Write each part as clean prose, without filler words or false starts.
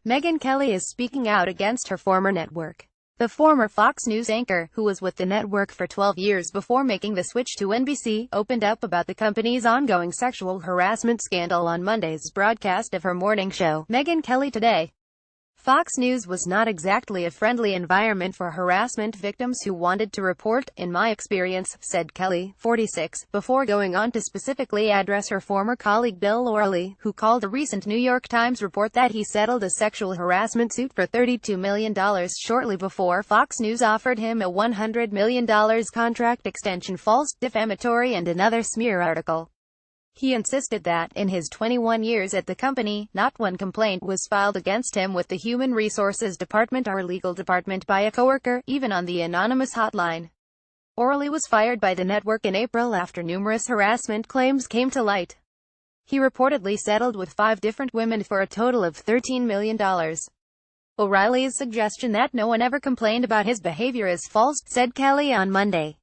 Megyn Kelly is speaking out against her former network. The former Fox News anchor, who was with the network for 12 years before making the switch to NBC, opened up about the company's ongoing sexual harassment scandal on Monday's broadcast of her morning show, Megyn Kelly Today. Fox News was not exactly a friendly environment for harassment victims who wanted to report, in my experience, said Kelly, 46, before going on to specifically address her former colleague Bill O'Reilly, who called a recent New York Times report that he settled a sexual harassment suit for $32 million shortly before Fox News offered him a $100 million contract extension, false, defamatory and another smear article. He insisted that, in his 21 years at the company, not one complaint was filed against him with the Human Resources Department or Legal Department by a coworker, even on the anonymous hotline. O'Reilly was fired by the network in April after numerous harassment claims came to light. He reportedly settled with 5 different women for a total of $13 million. O'Reilly's suggestion that no one ever complained about his behavior is false, said Kelly on Monday.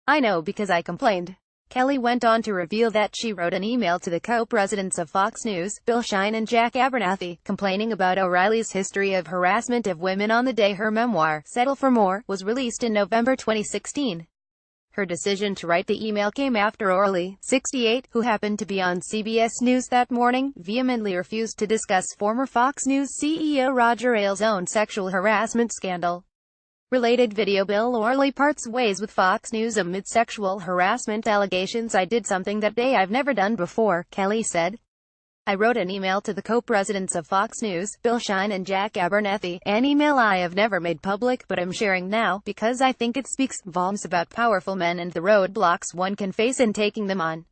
"I know because I complained." Kelly went on to reveal that she wrote an email to the co-presidents of Fox News, Bill Shine and Jack Abernathy, complaining about O'Reilly's history of harassment of women on the day her memoir, Settle for More, was released in November 2016. Her decision to write the email came after O'Reilly, 68, who happened to be on CBS News that morning, vehemently refused to discuss former Fox News CEO Roger Ailes' own sexual harassment scandal. Related video: Bill O'Reilly parts ways with Fox News amid sexual harassment allegations. "I did something that day I've never done before," Kelly said. "I wrote an email to the co-presidents of Fox News, Bill Shine and Jack Abernathy, an email I have never made public but I'm sharing now, because I think it speaks volumes about powerful men and the roadblocks one can face in taking them on."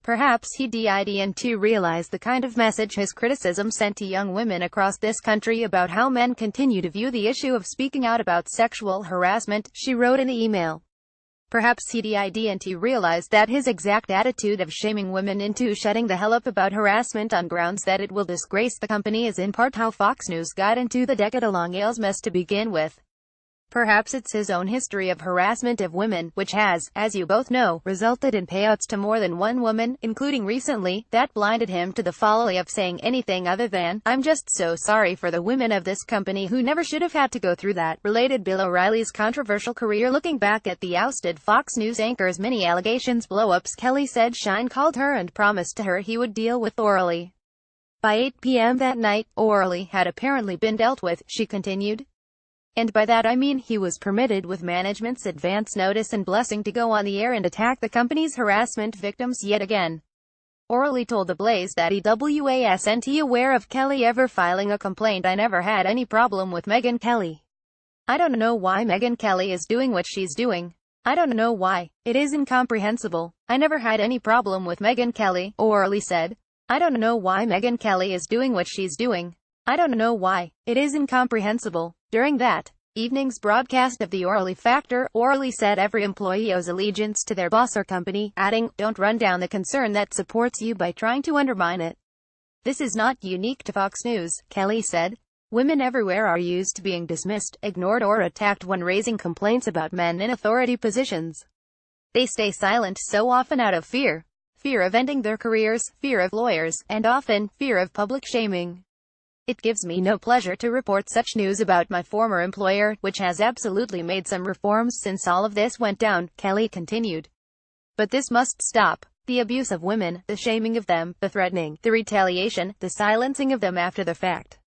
Perhaps he didn't realize the kind of message his criticism sent to young women across this country about how men continue to view the issue of speaking out about sexual harassment, she wrote in the email. Perhaps he didn't realize that his exact attitude of shaming women into shutting the hell up about harassment on grounds that it will disgrace the company is in part how Fox News got into the decade-long Ailes mess to begin with. Perhaps it's his own history of harassment of women, which has, as you both know, resulted in payouts to more than one woman, including recently, that blinded him to the folly of saying anything other than, "I'm just so sorry for the women of this company who never should have had to go through that." Related: Bill O'Reilly's controversial career. Looking back at the ousted Fox News anchor's many allegations blow-ups, Kelly said Shine called her and promised to her he would deal with O'Reilly. By 8 p.m. that night, O'Reilly had apparently been dealt with, she continued. "And by that I mean he was permitted with management's advance notice and blessing to go on the air and attack the company's harassment victims yet again." O'Reilly told The Blaze that he wasn't aware of Kelly ever filing a complaint. "I never had any problem with Megyn Kelly. I don't know why Megyn Kelly is doing what she's doing. I don't know why. It is incomprehensible. I never had any problem with Megyn Kelly," O'Reilly said. "I don't know why Megyn Kelly is doing what she's doing. I don't know why. It is incomprehensible." During that evening's broadcast of The O'Reilly Factor, O'Reilly said every employee owes allegiance to their boss or company, adding, "Don't run down the concern that supports you by trying to undermine it." "This is not unique to Fox News," Kelly said. "Women everywhere are used to being dismissed, ignored or attacked when raising complaints about men in authority positions. They stay silent so often out of fear. Fear of ending their careers, fear of lawyers, and often, fear of public shaming. It gives me no pleasure to report such news about my former employer, which has absolutely made some reforms since all of this went down," Kelly continued. "But this must stop. The abuse of women, the shaming of them, the threatening, the retaliation, the silencing of them after the fact.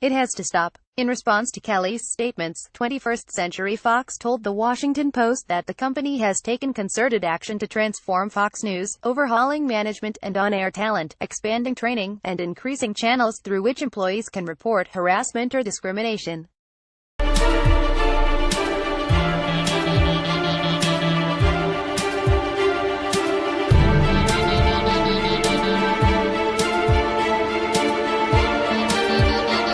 It has to stop." In response to Kelly's statements, 21st Century Fox told The Washington Post that the company has taken concerted action to transform Fox News, overhauling management and on-air talent, expanding training, and increasing channels through which employees can report harassment or discrimination.